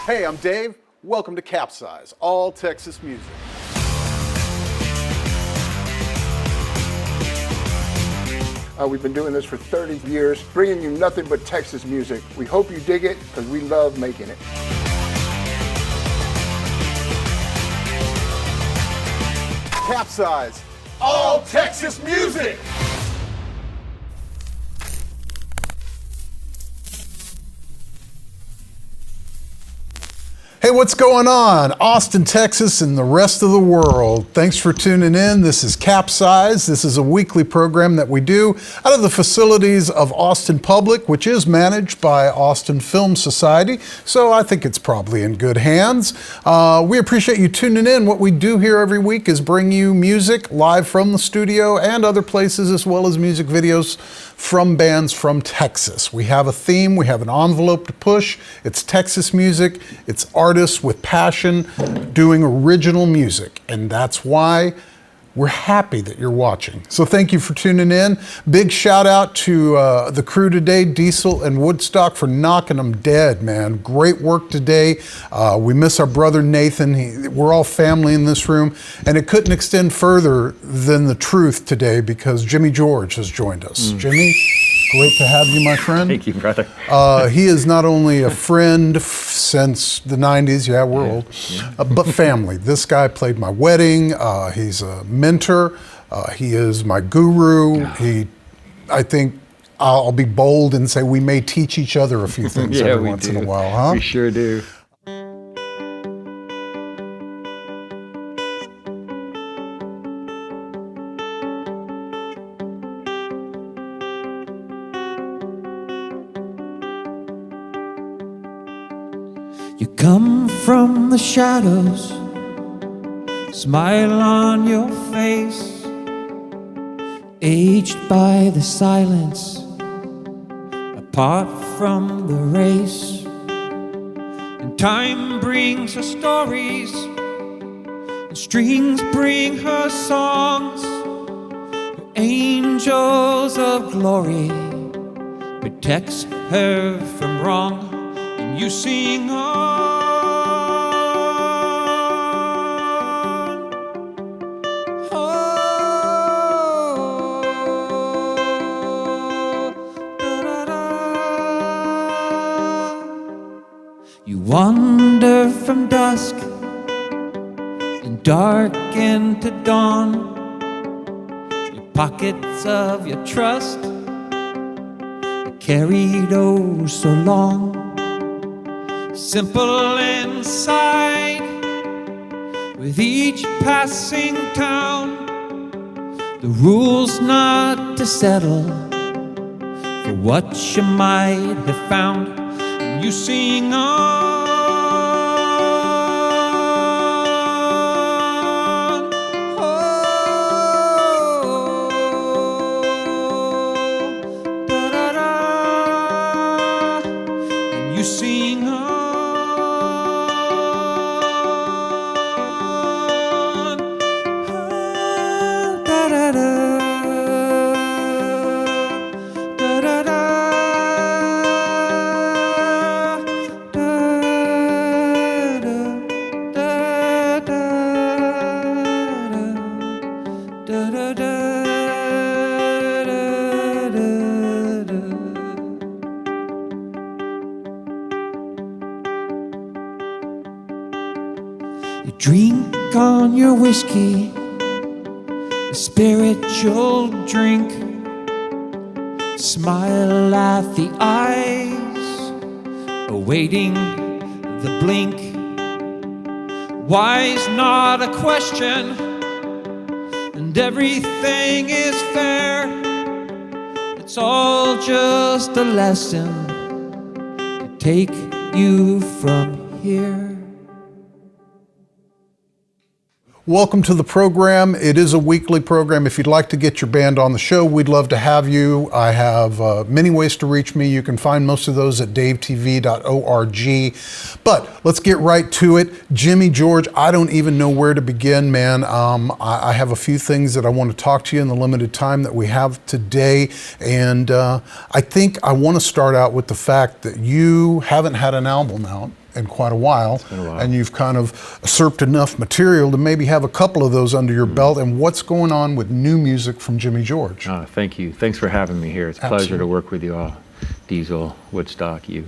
Hey, I'm Dave. Welcome to CapZeyeZ, all Texas music. We've been doing this for 30 years, bringing you nothing but Texas music. We hope you dig it, because we love making it. CapZeyeZ, all Texas music. Hey, what's going on? Austin, Texas, and the rest of the world. Thanks for tuning in. This is CapZeyeZ. This is a weekly program that we do out of the facilities of Austin Public, which is managed by Austin Film Society. So I think it's probably in good hands. We appreciate you tuning in. What we do here every week is bring you music live from the studio and other places, as well as music videos from bands from Texas. We have a theme, we have an envelope to push. It's Texas music, it's artists with passion doing original music, and that's why we're happy that you're watching. So thank you for tuning in. Big shout out to the crew today, Diesel and Woodstock, for knocking them dead, man. Great work today. We miss our brother Nathan. We're all family in this room, and it couldn't extend further than the truth today because Jimmy George has joined us. Jimmy, great to have you, my friend. Thank you, brother. He is not only a friend since the 90s, yeah, we're old, but family. This guy played my wedding. He's a mentor. He is my guru. I think I'll be bold and say we may teach each other a few things every once in a while, huh? We sure do. You come from the shadows, smile on your face, aged by the silence, apart from the race. And time brings her stories, and strings bring her songs. Her angels of glory protects her from wrong. You sing on. Oh, da-da-da. You wander from dusk and dark into dawn. Your pockets of your trust are carried oh so long. Simple inside, with each passing town, the rules not to settle for what you might have found. And you sing on. Oh, da-da-da. And you sing on. You drink on your whiskey, a spiritual drink. Smile at the eyes, awaiting the blink. Why's not a question, and everything is fair. It's all just a lesson to take you from here. Welcome to the program. It is a weekly program. If you'd like to get your band on the show, we'd love to have you. I have many ways to reach me. You can find most of those at davetv.org. But let's get right to it. Jimmy George, I don't even know where to begin, man. I have a few things that I want to talk to you in the limited time that we have today. And I think I want to start out with the fact that you haven't had an album out in quite a while. been a while. And you've kind of usurped enough material to maybe have a couple of those under your belt. And what's going on with new music from Jimmy George? Thank you. Thanks for having me here. It's a pleasure Absolutely. to work with you all. Diesel, Woodstock, you.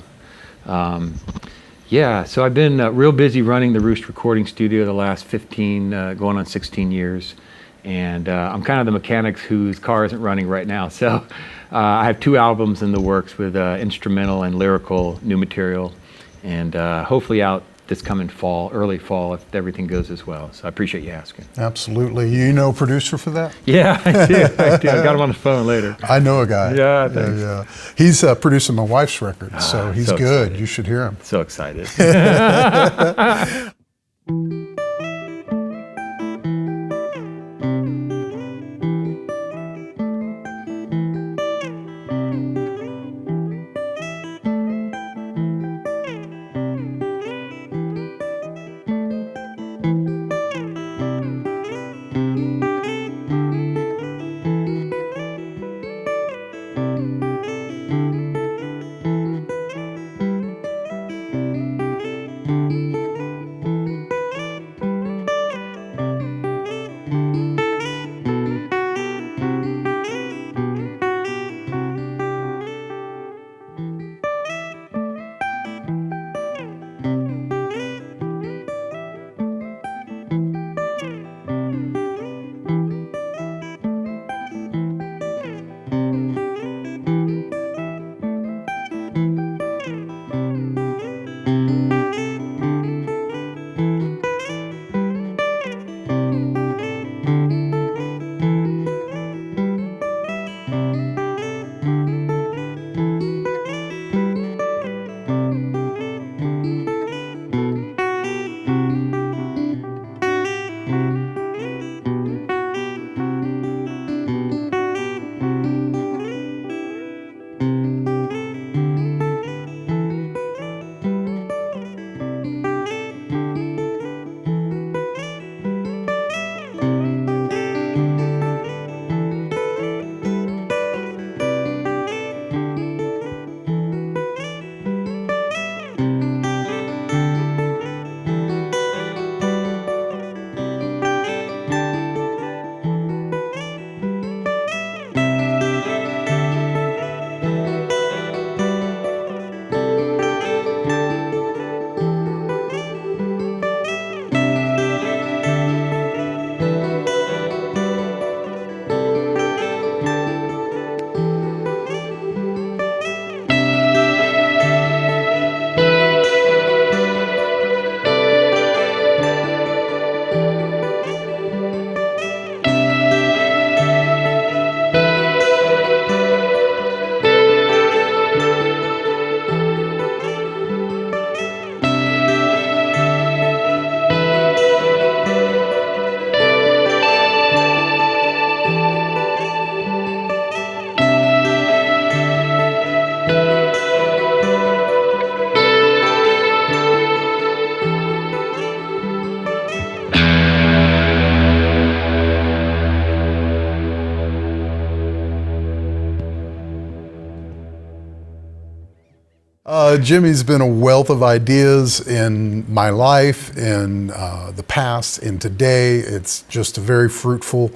Yeah, so I've been real busy running the Roost Recording Studio the last 15, going on 16 years. And I'm kind of the mechanic whose car isn't running right now. So I have 2 albums in the works with instrumental and lyrical new material. And hopefully out this coming fall, early fall, if everything goes as well. So I appreciate you asking. Absolutely. You know a producer for that? Yeah, I do. I got him on the phone later. I know a guy. Yeah, thanks. Yeah. He's producing my wife's record, so he's so good. excited. You should hear him. So excited. Jimmy's been a wealth of ideas in my life, in the past, in today. It's just a very fruitful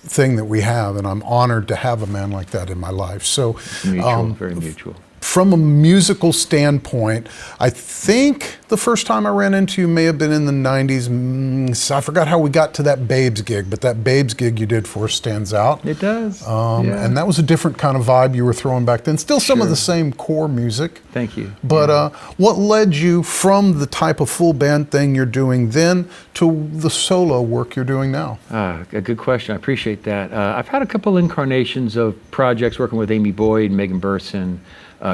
thing that we have, and I'm honored to have a man like that in my life. So, Mutual, very mutual. From a musical standpoint, I think the first time I ran into you may have been in the 90s. So I forgot how we got to that Babes gig, but that Babes gig you did for us stands out. It does. Yeah. And that was a different kind of vibe you were throwing back then. Still some of the same core music. Thank you. But what led you from the type of full band thing you're doing then to the solo work you're doing now? A good question. I appreciate that. I've had a couple incarnations of projects working with Amy Boyd, Megan Burson,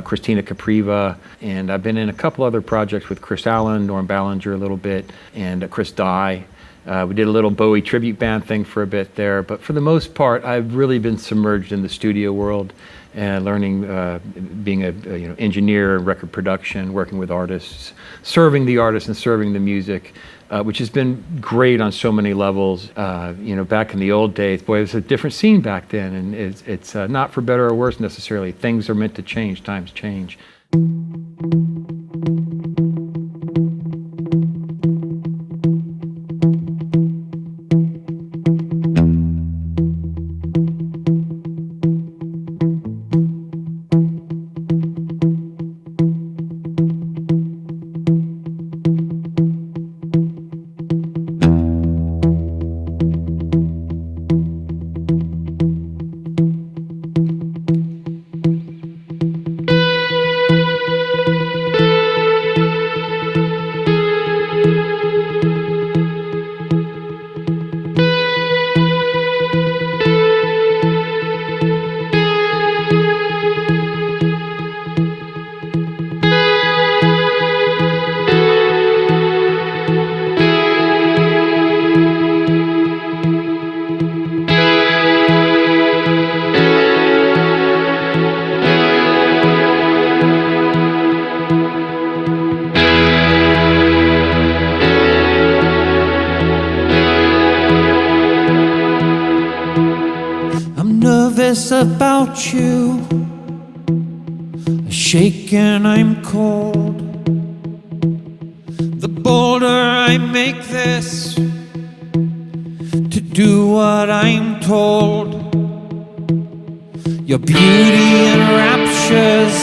Christina Capriva, and I've been in a couple other projects with Chris Allen, Norm Ballinger a little bit, and Chris Dye. We did a little Bowie tribute band thing for a bit there, but for the most part, I've really been submerged in the studio world and learning, being a engineer, record production, working with artists, serving the artists and serving the music, which has been great on so many levels. Back in the old days, boy, it was a different scene back then, and it's not for better or worse necessarily. Things are meant to change, times change. nervous about you. I shake and I'm cold. The bolder I make this to do what I'm told. Your beauty enraptures.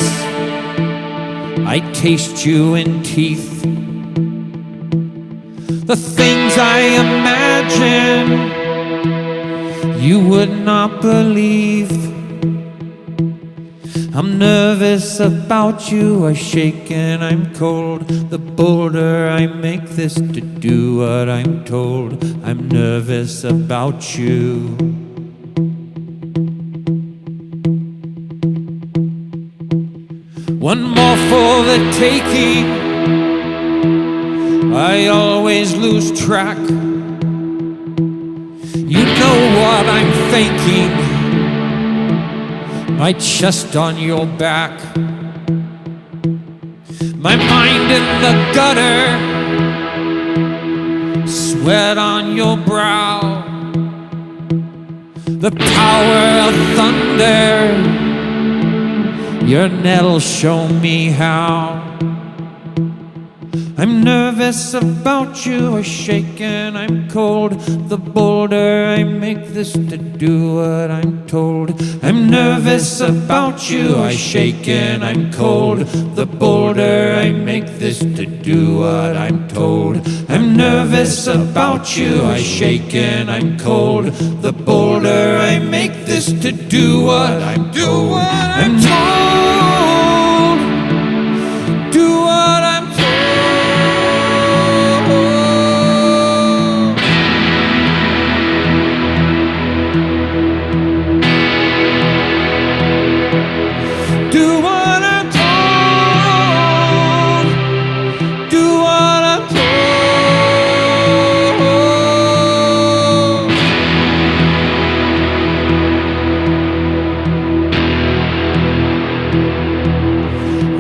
I taste you in teeth. The things I imagine you would not believe. I'm nervous about you. I shake and I'm cold. The bolder I make this to do what I'm told. I'm nervous about you. One more for the taking. I always lose track. You know what I'm thinking. My chest on your back. My mind in the gutter. Sweat on your brow. The power of thunder. Your net'll show me how. I'm nervous about you. I shake and I'm cold. The bolder I make this to do what I'm told. I'm nervous about you. I shake and I'm cold. The bolder I make this to do what I'm told. I'm nervous about you. I shake and I'm cold. The bolder I make this to do what I'm told. I'm told. Do what I'm told. Do what I'm told. Do what I'm told.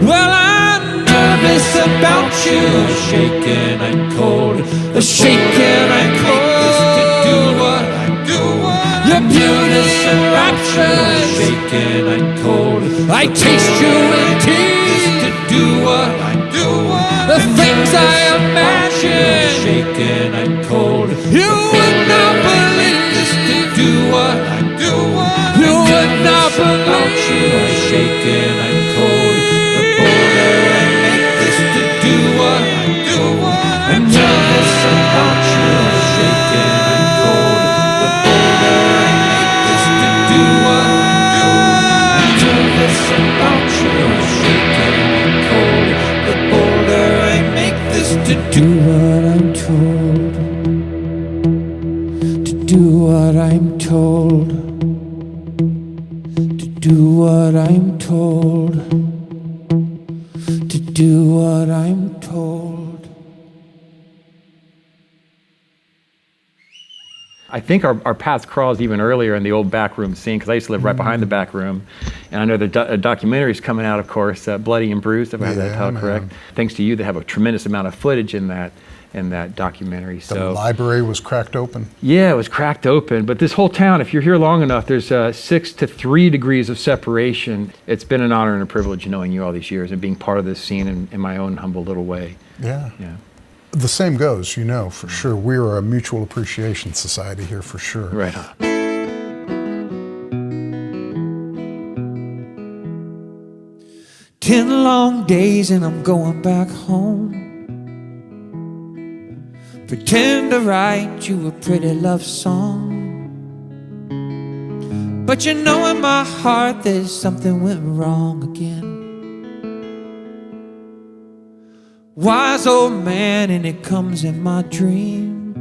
Well, I'm nervous about you. Shaking, I'm cold. Shaking, I'm cold. To do what I'm doing. Your beauty's enraptured. Shaking, I'm cold. I taste you in tears. To do what I'm doing. The things I imagine. Shaking, I'm cold. You would not believe this. To do what I'm doing. You would not believe you. Shaking, I'm cold. The bolder I make this to do what I'm doing. I'm nervous about you. Shaking, I'm cold. The bolder I make this to do what I'm doing. I'm nervous about you. Shaking, I'm cold. The bolder I make this to do what I'm told. To do what I'm told. To do what I'm told. To do what I'm told. I think our paths crossed even earlier in the old back room scene, because I used to live right behind the back room. And I know the documentary's coming out, of course, Bloody and Bruised, if I have that title correct. Thanks to you, they have a tremendous amount of footage in that documentary. The library was cracked open. Yeah, it was cracked open. But this whole town, if you're here long enough, there's 6 to 3 degrees of separation. It's been an honor and a privilege knowing you all these years and being part of this scene in my own humble little way. Yeah. Yeah. The same goes, you know, for sure. We're a mutual appreciation society here, for sure. Right on. 10 long days and I'm going back home. Pretend to write you a pretty love song. But you know in my heart there's something went wrong again. Wise old man, and it comes in my dream.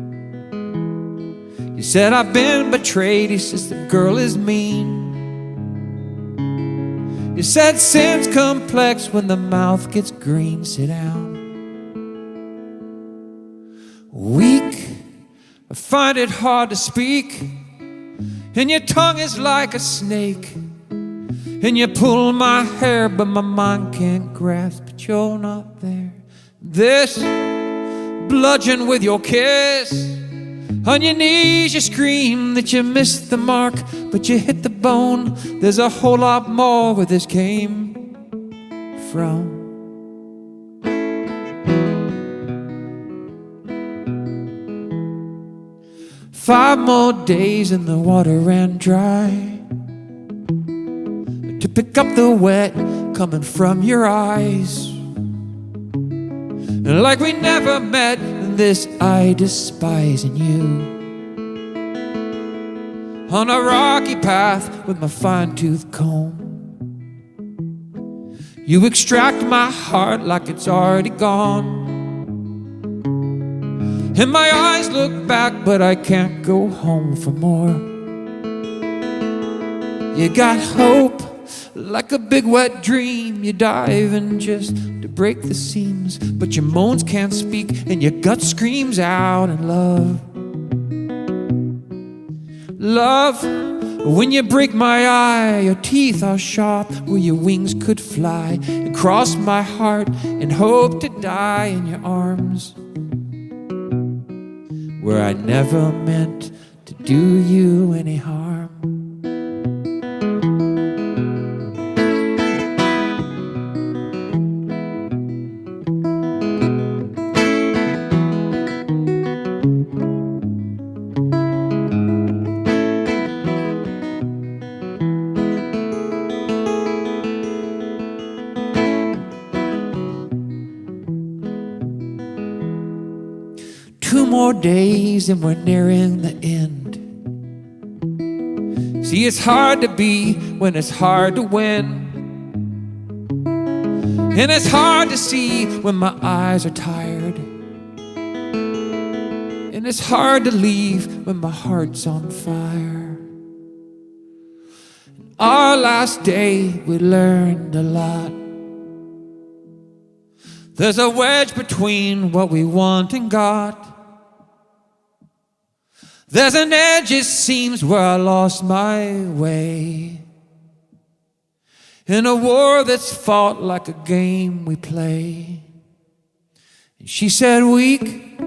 He said, I've been betrayed. He says, the girl is mean. He said, sin's complex when the mouth gets green. Sit down. Weak, I find it hard to speak. And your tongue is like a snake. And you pull my hair, but my mind can't grasp it. You're not there. This bludgeon with your kiss, On your knees you scream that you missed the mark, but you hit the bone. There's a whole lot more where this came from. Five more days and the water ran dry to pick up the wet coming from your eyes. And like we never met, this I despise in you. On a rocky path with my fine-tooth comb, you extract my heart like it's already gone. And my eyes look back, but I can't go home for more. You got hope like a big wet dream. You dive in just to break the seams, but your moans can't speak and your gut screams out in love. Love, when you break my eye, your teeth are sharp where your wings could fly and cross my heart and hope to die in your arms, where I never meant to do you any harm. 2 more days and we're nearing the end. See, it's hard to be when it's hard to win, and it's hard to see when my eyes are tired, and it's hard to leave when my heart's on fire. Our last day we learned a lot. There's a wedge between what we want and got. There's an edge, it seems, where I lost my way, in a war that's fought like a game we play. And she said, weak,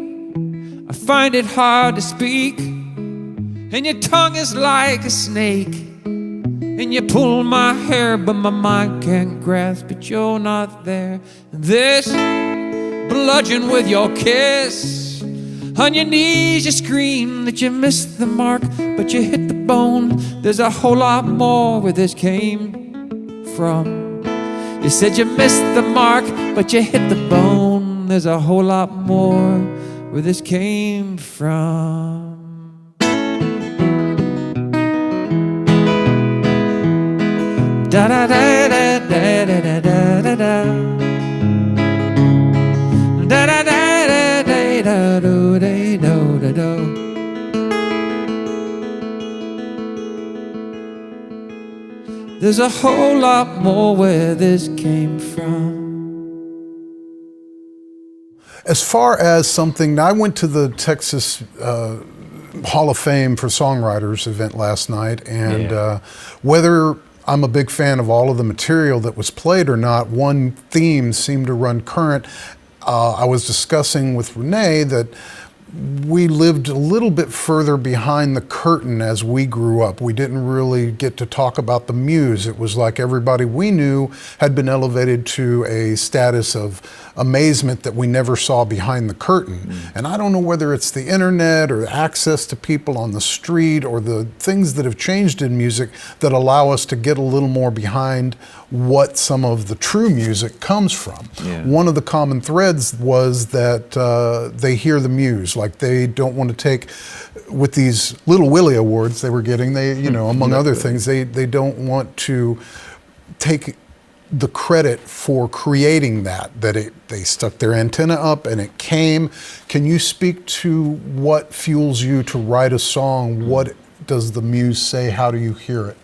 I find it hard to speak, and your tongue is like a snake, and you pull my hair, but my mind can't grasp it, you're not there. And this, bludgeon with your kiss, on your knees you scream that you missed the mark, but you hit the bone. There's a whole lot more where this came from. You said you missed the mark, but you hit the bone. There's a whole lot more where this came from. Da da da da da da da da da. Da da da da da do da do da do. There's a whole lot more where this came from. As far as something, I went to the Texas Hall of Fame for Songwriters event last night, and whether I'm a big fan of all of the material that was played or not, one theme seemed to run current. I was discussing with Renee that we lived a little bit further behind the curtain as we grew up. We didn't really get to talk about the muse. It was like everybody we knew had been elevated to a status of amazement that we never saw behind the curtain. And I don't know whether it's the internet or access to people on the street or the things that have changed in music that allow us to get a little more behind what some of the true music comes from. One of the common threads was that they hear the muse, like they don't want to take, with these Little Willie awards they were getting, they, you know, among other things, they don't want to take the credit for creating that they stuck their antenna up and it came. Can you speak to what fuels you to write a song? What does the muse say? How do you hear it?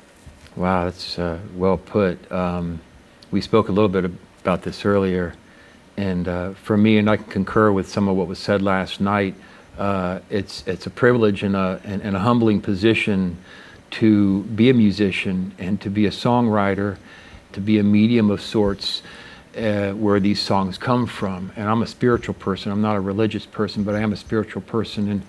Wow, that's well put. We spoke a little bit about this earlier, and for me, and I can concur with some of what was said last night, it's a privilege and a humbling position to be a musician and to be a songwriter, to be a medium of sorts where these songs come from. And I'm a spiritual person. I'm not a religious person, but I am a spiritual person. And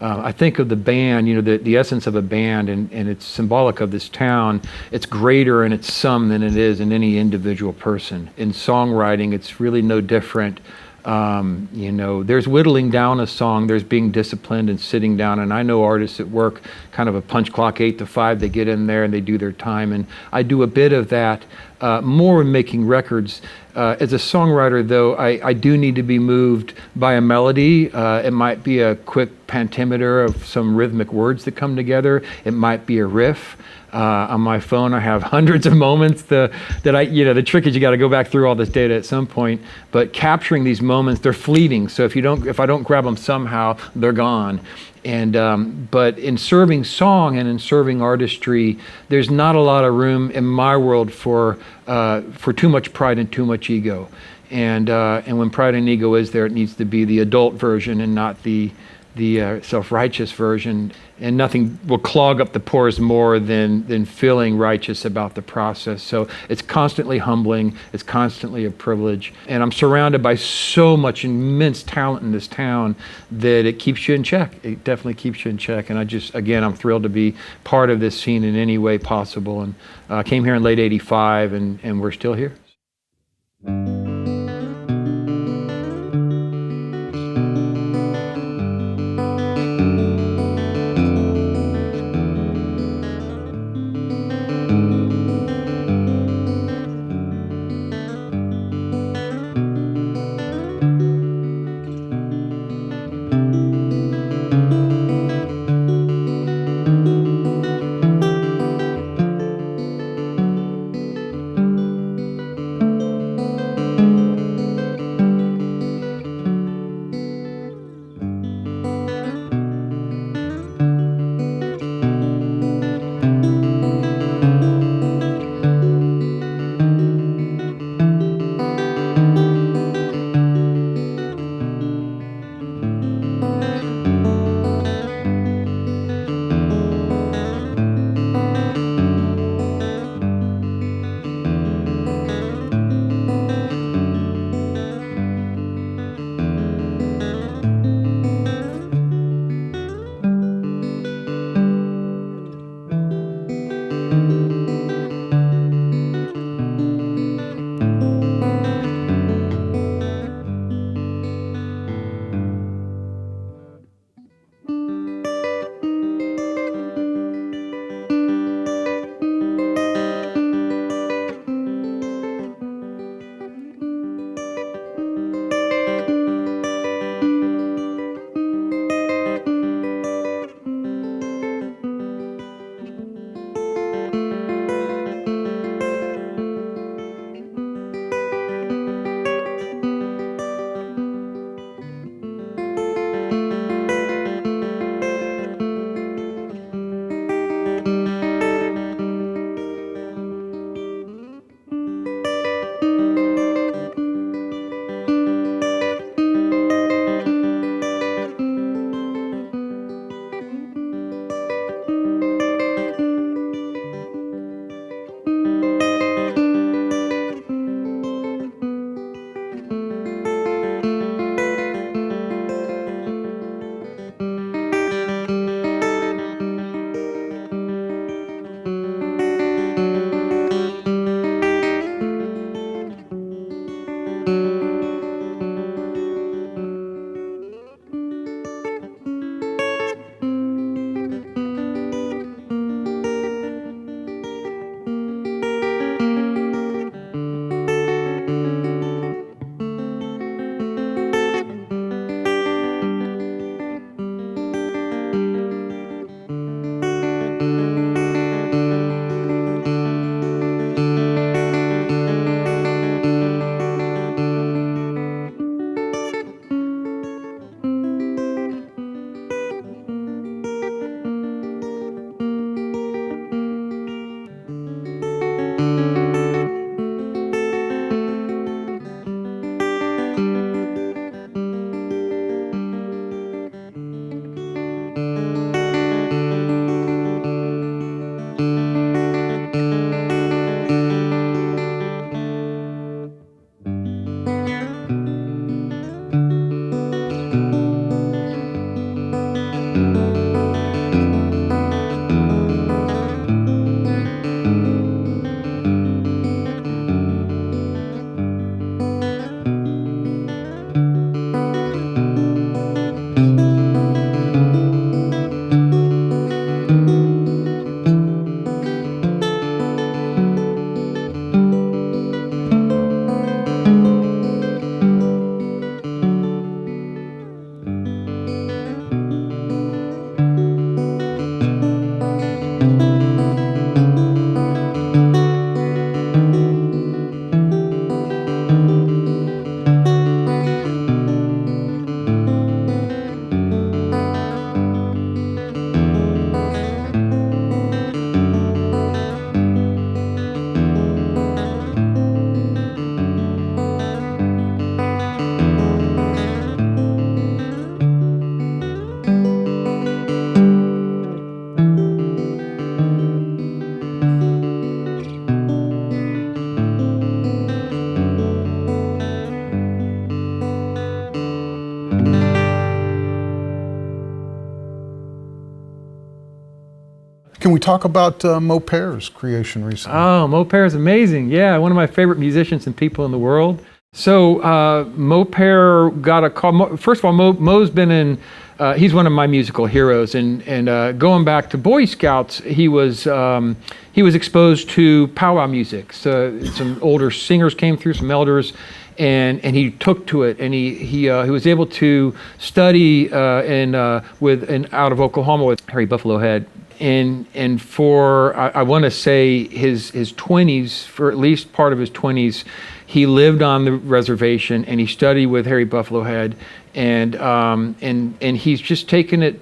I think of the band, the essence of a band, and it's symbolic of this town. It's greater in its sum than it is in any individual person. In songwriting, it's really no different. There's whittling down a song, there's being disciplined and sitting down. And I know artists that work kind of a punch clock 8 to 5, they get in there and they do their time. And I do a bit of that, more in making records. As a songwriter, though, I do need to be moved by a melody. It might be a quick pentameter of some rhythmic words that come together. It might be a riff. On my phone, I have hundreds of moments the trick is you got to go back through all this data at some point, but capturing these moments, they're fleeting. So if I don't grab them somehow, they're gone. And but in serving song and in serving artistry, there's not a lot of room in my world for too much pride and too much ego. And when pride and ego is there, it needs to be the adult version and not the self-righteous version. And nothing will clog up the pores more than feeling righteous about the process. So it's constantly humbling. It's constantly a privilege. And I'm surrounded by so much immense talent in this town that it keeps you in check. It definitely keeps you in check. And I'm thrilled to be part of this scene in any way possible. And I came here in late '85 and we're still here. Can we talk about Mo Pear's creation recently? Oh, Mo Pear is amazing. Yeah, one of my favorite musicians and people in the world. So Mo Pear got a call. First of all, Mo's been in. He's one of my musical heroes, and going back to Boy Scouts, he was exposed to powwow music. So some older singers came through, some elders, and he took to it, and he was able to study out of Oklahoma with Harry Buffalo Head. And for I want to say his 20s, for at least part of his 20s, he lived on the reservation and he studied with Harry Buffalo Head, and he's just taken it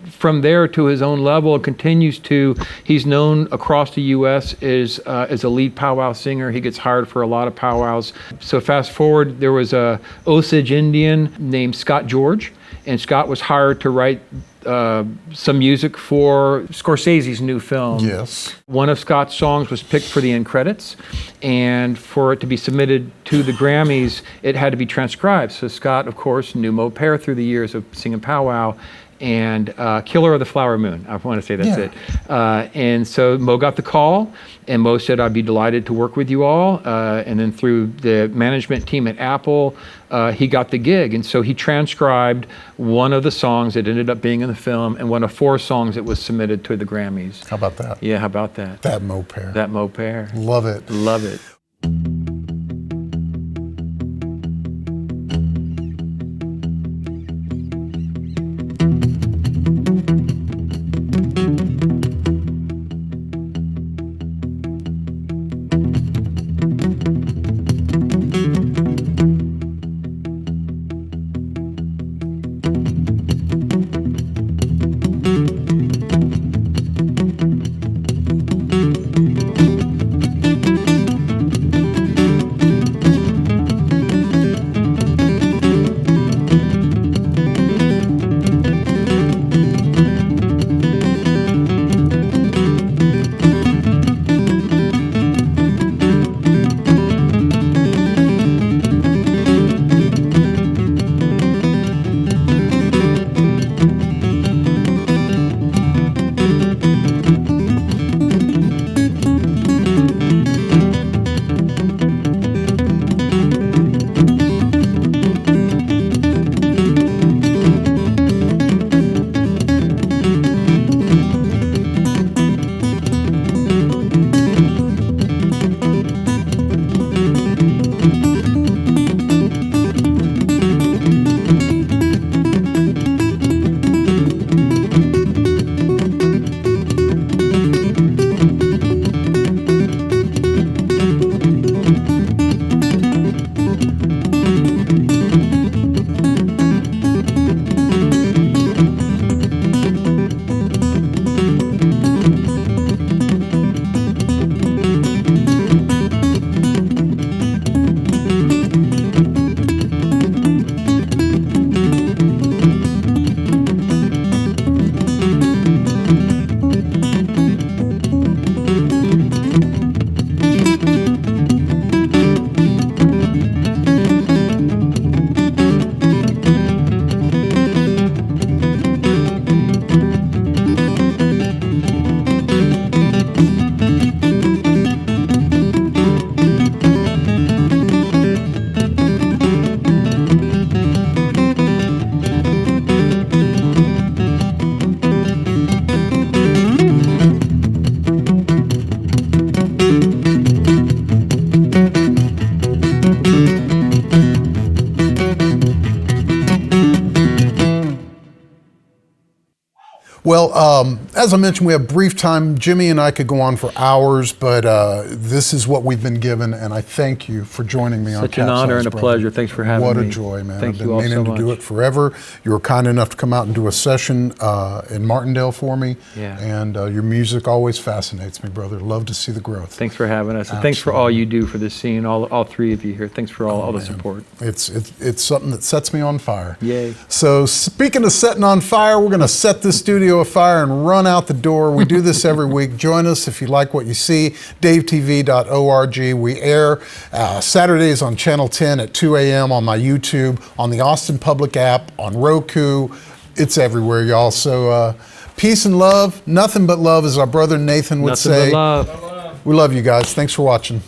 from there to his own level and continues to. He's known across the U.S. as a lead powwow singer. He gets hired for a lot of powwows. So fast forward, there was a Osage Indian named Scott George, and Scott was hired to write some music for Scorsese's new film. Yes. One of Scott's songs was picked for the end credits, and for it to be submitted to the Grammys, it had to be transcribed. So Scott, of course, knew Mo Pear through the years of singing powwow, and Killer of the Flower Moon. I want to say that's it. And so Mo got the call, and Mo said, I'd be delighted to work with you all. And then through the management team at Apple, he got the gig. And so he transcribed one of the songs that ended up being in the film and one of 4 songs that was submitted to the Grammys. How about that? Yeah, how about that? That Mo Pear. That Mo Pear. Love it. Love it. Well, as I mentioned, we have brief time. Jimmy and I could go on for hours, but this is what we've been given, and I thank you for joining me on Such an honor and a pleasure. Thanks for having me. What a joy, man. Thank I've been you all meaning so to do much. it forever. You were kind enough to come out and do a session in Martindale for me, and your music always fascinates me, brother. Love to see the growth. Thanks for having us, and thanks for all you do for this scene, all 3 of you here. Thanks for all the support. It's something that sets me on fire. Yay. So speaking of setting on fire, we're going to set this studio afire and run out the door. We do this every week. Join us if you like what you see. davetv.org. We air Saturdays on Channel 10 at 2 a.m. on my YouTube, on the Austin Public app, on Roku. It's everywhere, y'all. So Peace and love. Nothing but love, as our brother Nathan would Nothing say. but love. We love you guys. Thanks for watching.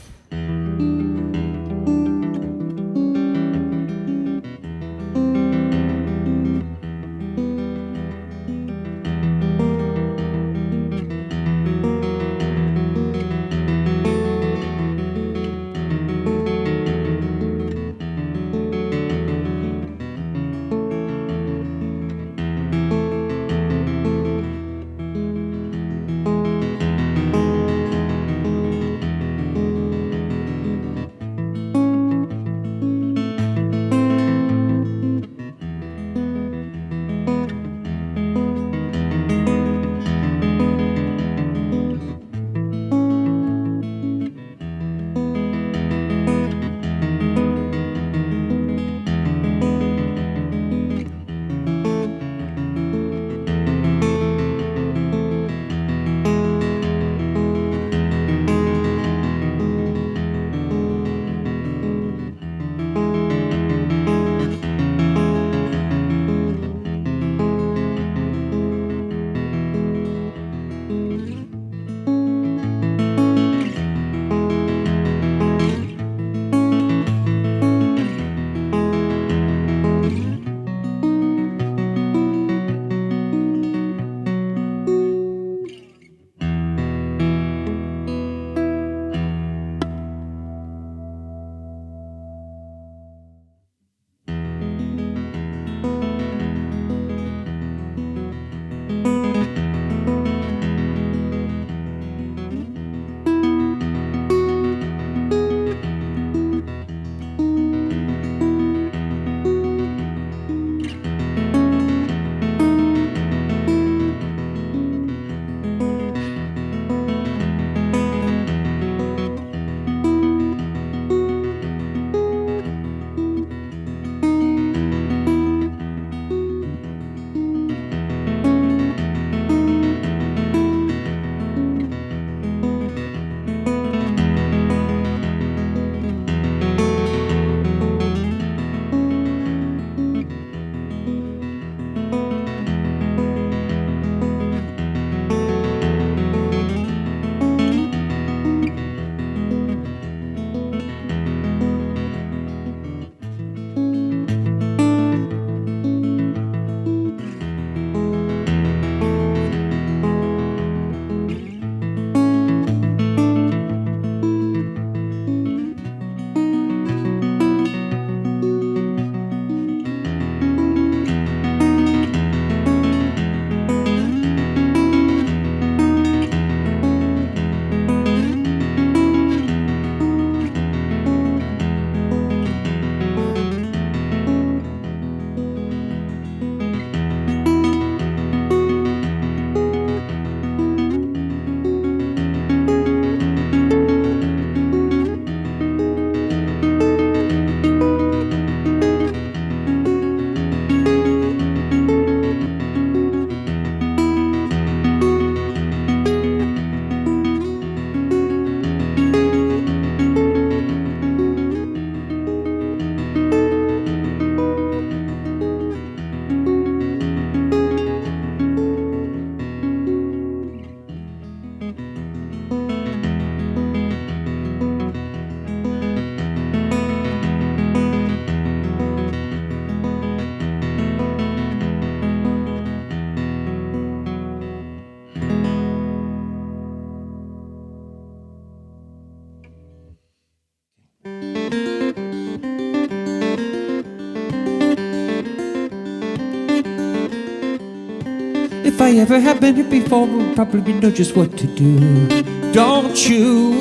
If I ever have been here before, we'll probably know just what to do, don't you?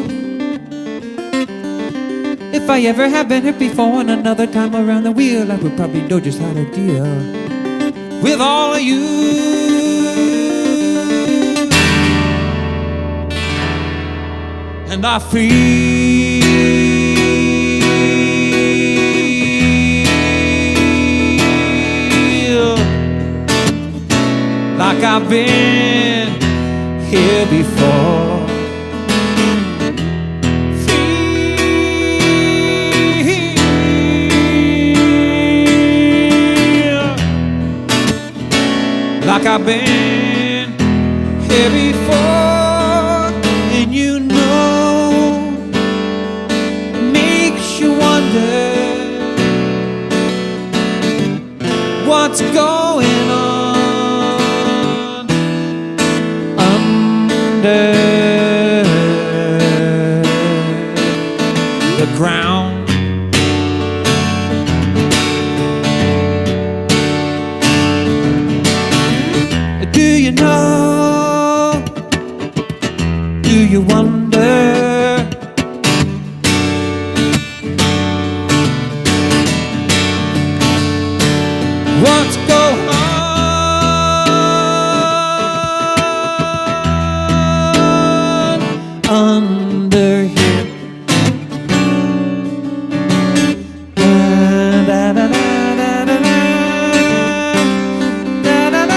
If I ever have been here before and another time around the wheel, I would probably know just how to deal with all of you. And I feel like I've been here before. Feel like I've been here before, and you know it makes you wonder what's going on under the ground. Do you know? Do you wonder? What's going on under here? Da, da, da, da, da, da. Da, da, da.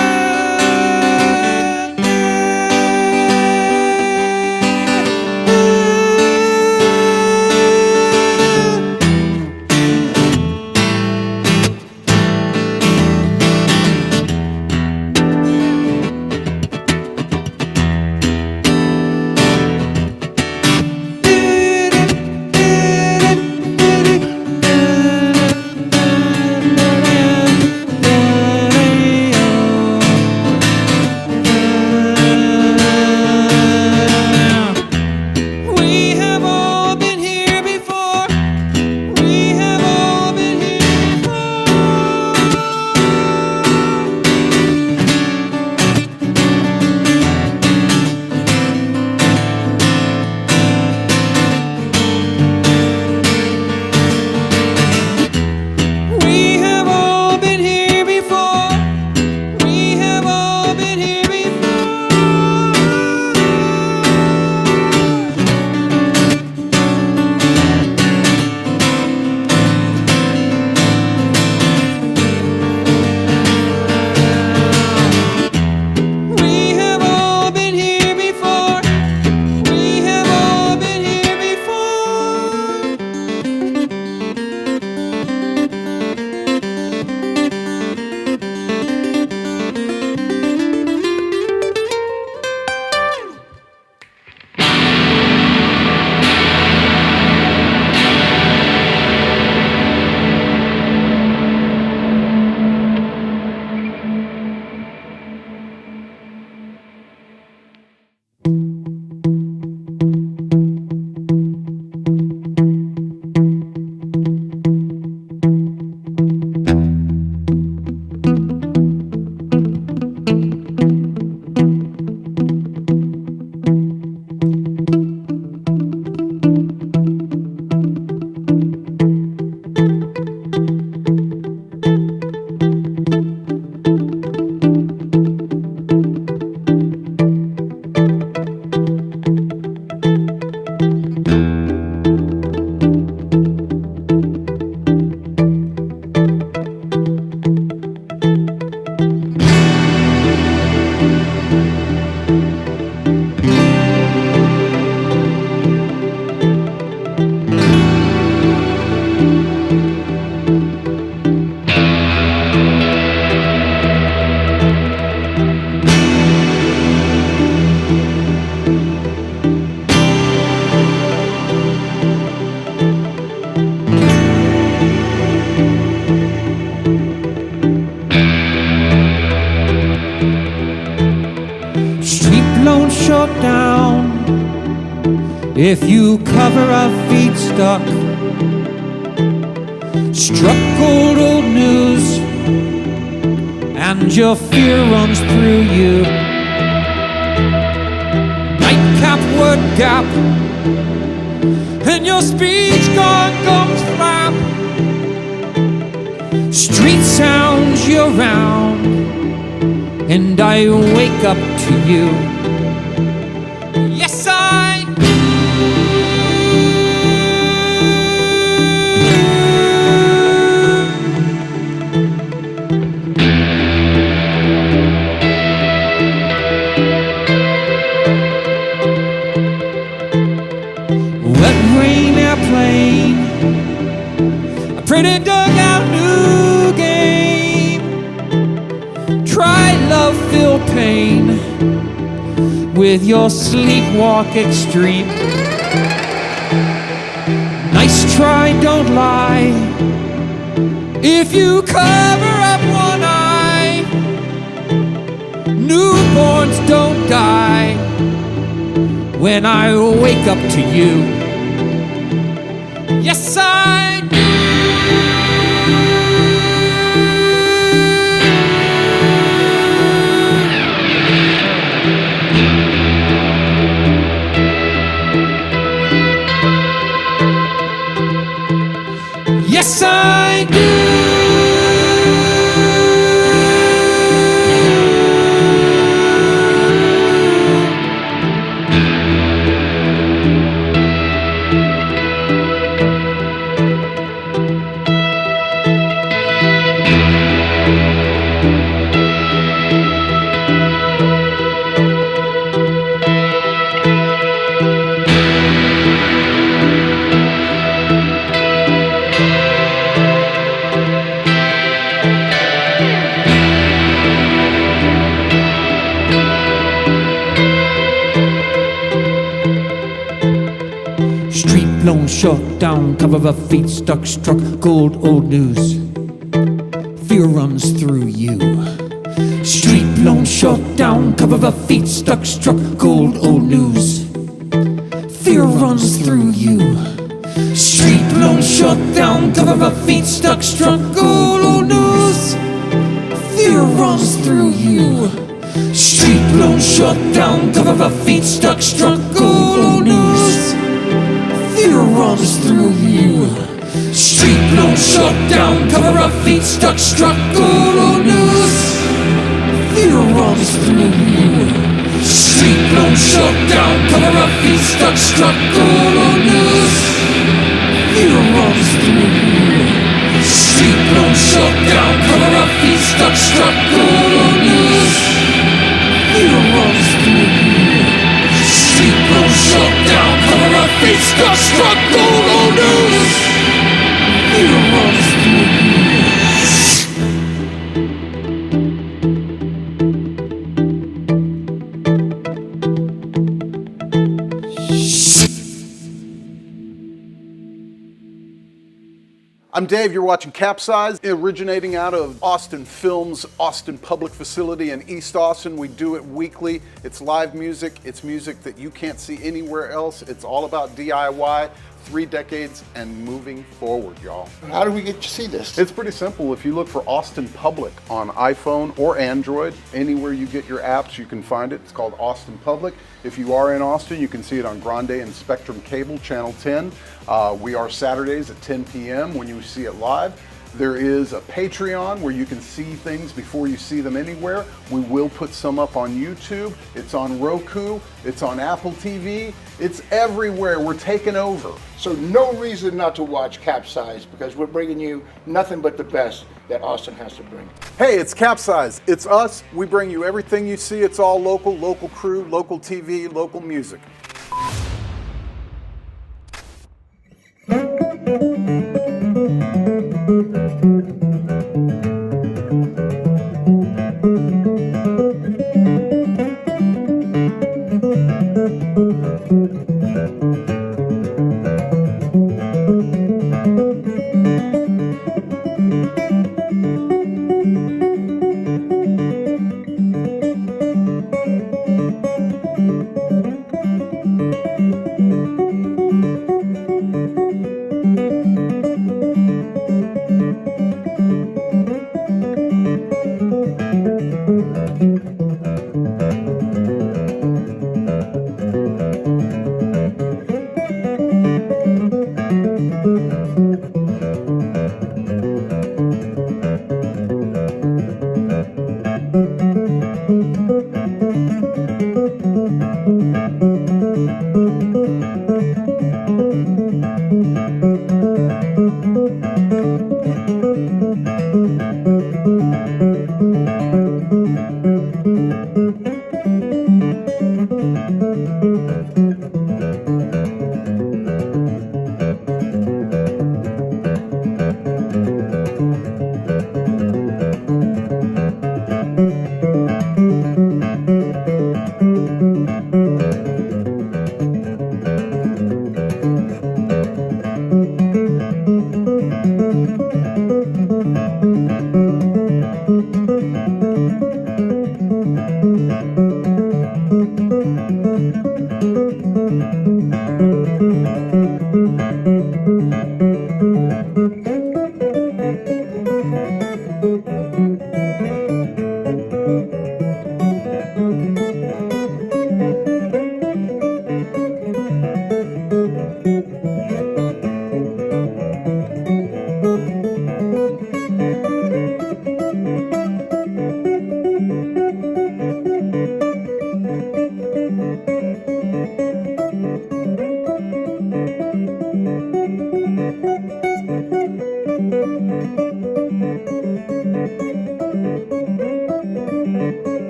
We have all been here before. We have all been here before. We have all been here before. We have all been here before. We have all been here before. We have all been here before. Street blown shut down. If you cover a feedstock, struck old news, and your fear runs through you. Nightcap word gap, and your speech gone gums flap. Street sounds you're round, and I wake up to you. Yes, I do. Wet rain airplane, a pretty dugout new game. Try love, feel pain, with your sleepwalk extreme. Nice try, don't lie. If you cover up one eye, newborns don't die. When I wake up to you, yes I do. Yes, I do. Street blown shut down, cover of a feet stuck, struck, gold old news. Fear runs through you. Street blown shut down, cover of a feet stuck, struck, gold old news. Fear runs through you. Street blown shut down, cover of a feet stuck, struck, gold old news. Fear runs through you. Street blown shut down, cover of a feet stuck, struck, gold old news. Fear runs through you. Street blown shut down, cover up feet stuck, struck, gold old news. Fear runs through you. Street blown shut down, cover up feet stuck, struck, gold old news. Fear runs through you. Street blown shut down, cover up feet stuck, struck, gold old news. Fear runs through you. Street blown shut down, cover up feet stuck, struck, gold old news. Fear runs through you. I'm Dave, you're watching CapZeyeZ, originating out of Austin Films, Austin Public Facility in East Austin. We do it weekly. It's live music. It's music that you can't see anywhere else. It's all about DIY, 3 decades and moving forward, y'all. How do we get to see this? It's pretty simple. If you look for Austin Public on iPhone or Android, anywhere you get your apps, you can find it. It's called Austin Public. If you are in Austin, you can see it on Grande and Spectrum Cable, Channel 10. We are Saturdays at 10 p.m. when you see it live. There is a Patreon where you can see things before you see them anywhere. We will put some up on YouTube. It's on Roku. It's on Apple TV. It's everywhere. We're taking over. So no reason not to watch CapZeyeZ, because we're bringing you nothing but the best that Austin has to bring. Hey, it's CapZeyeZ. It's us. We bring you everything you see. It's all local, local crew, local TV, local music.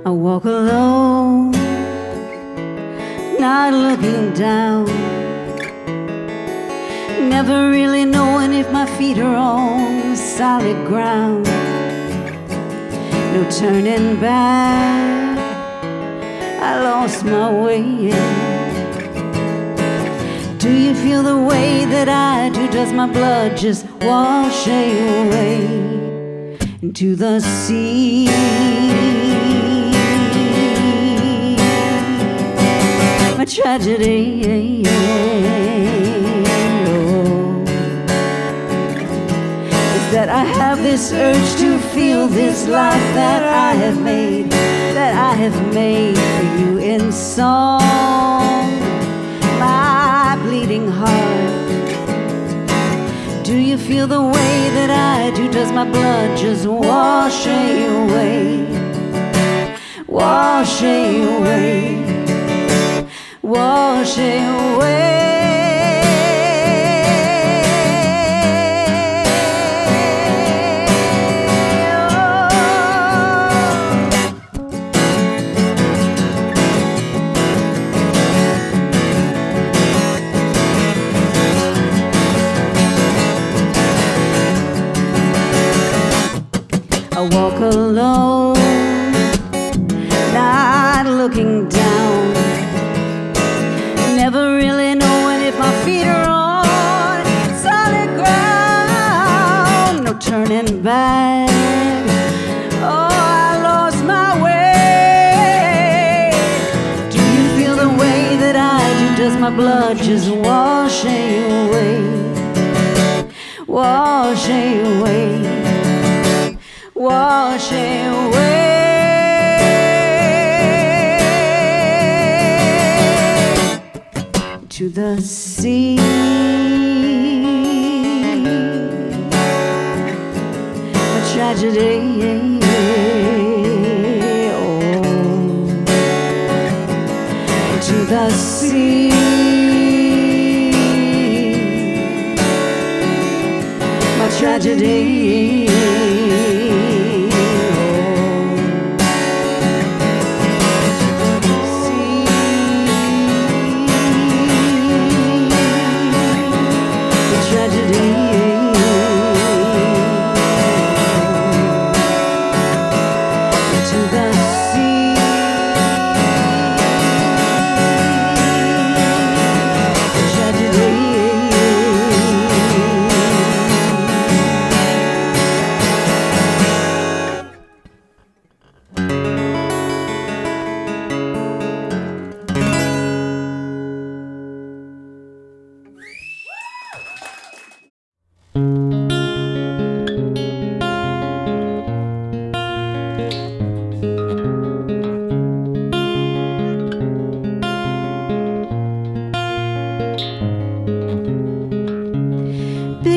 I walk alone, not looking down, never really knowing if my feet are on solid ground. No turning back, I lost my way. Do you feel the way that I do? Does my blood just wash away into the sea? My tragedy is that I have this urge to feel this life that I have made, for you in song. My bleeding heart, do you feel the way that I do? Does my blood just wash away, wash away, wash away? I walk alone, not looking down, never really knowing if my feet are on solid ground. No turning back, oh, I lost my way. Do you feel the way that I do? Does my blood just wash away, wash away, wash away to the sea? A tragedy, to the sea. My tragedy.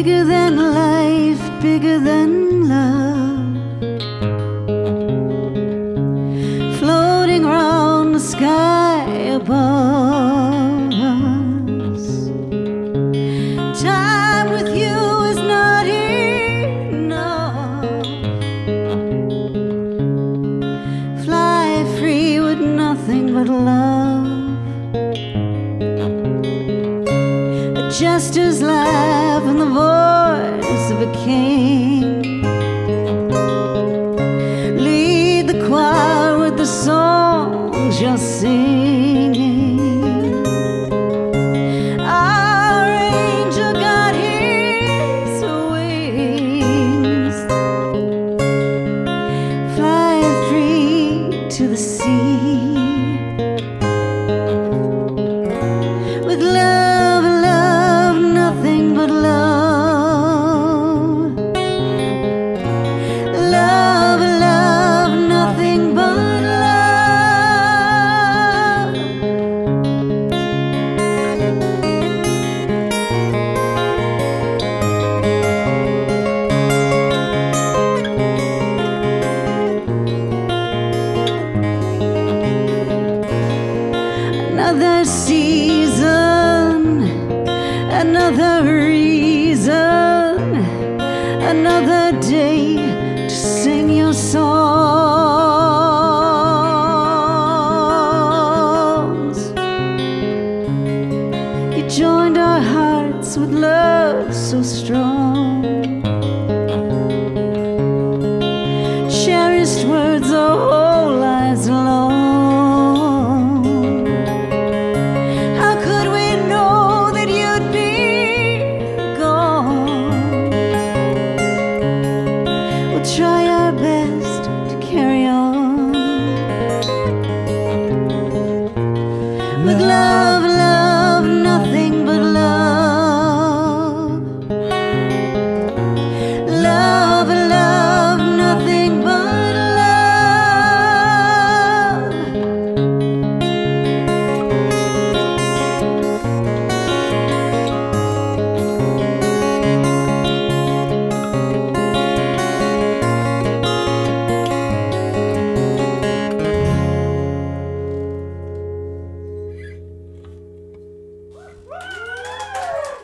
bigger than life, bigger than love, floating around the sky above us. Time with you is not enough. Fly free with nothing but love. A jester's laugh and the voice of a king. Lead the choir with the songs you're singing. Our angel got his wings. Fly free to the sea. With love, love, nothing but love. Love, love, nothing but love. Another season, another reason, another day to sing your songs. You joined our hearts with love so strong. Cherished words our whole lives long. How could we know that you'd be gone? We'll try our best to carry on. With love, love, nothing but love. Love, love, nothing but love.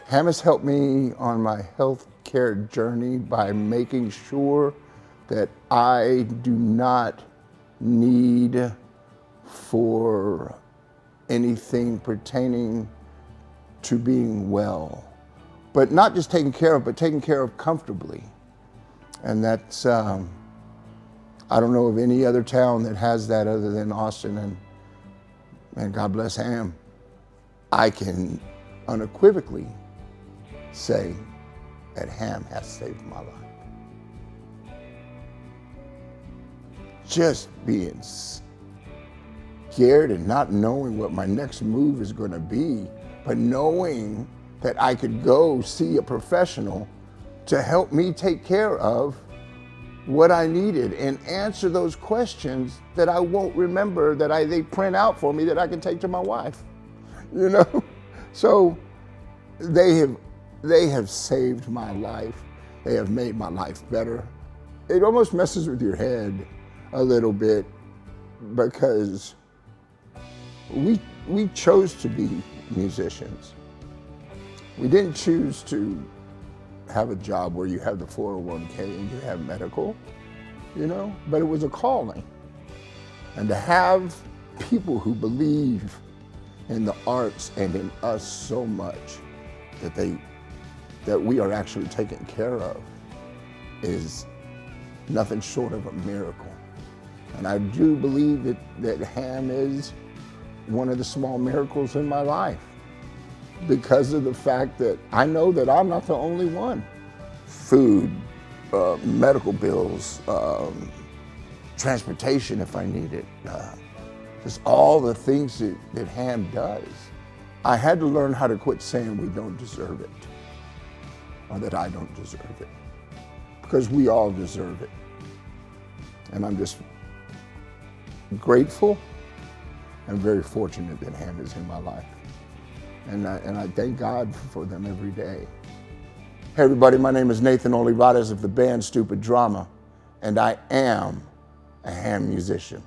Ham has helped me on my health care journey by making sure that I do not need for anything pertaining to being well. But not just taken care of, but taken care of comfortably. And that's, I don't know of any other town that has that other than Austin, and God bless Ham. I can unequivocally say that Ham has saved my life. Just being scared and not knowing what my next move is going to be, but knowing that I could go see a professional to help me take care of what I needed and answer those questions that I won't remember, that they print out for me that I can take to my wife, you know? So they have saved my life. They have made my life better. It almost messes with your head a little bit because we chose to be musicians. We didn't choose to have a job where you have the 401k and you have medical, you know, but it was a calling. And to have people who believe in the arts and in us so much that we are actually taken care of is nothing short of a miracle. And I do believe that Ham is one of the small miracles in my life because of the fact that I know that I'm not the only one. Food, medical bills, transportation if I need it, just all the things that Ham does. I had to learn how to quit saying we don't deserve it, or that I don't deserve it, because we all deserve it. And I'm just grateful and very fortunate that Ham is in my life. And I thank God for them every day. Hey everybody, my name is Nathan Olivares of the band Stupid Drama, and I am a ham musician.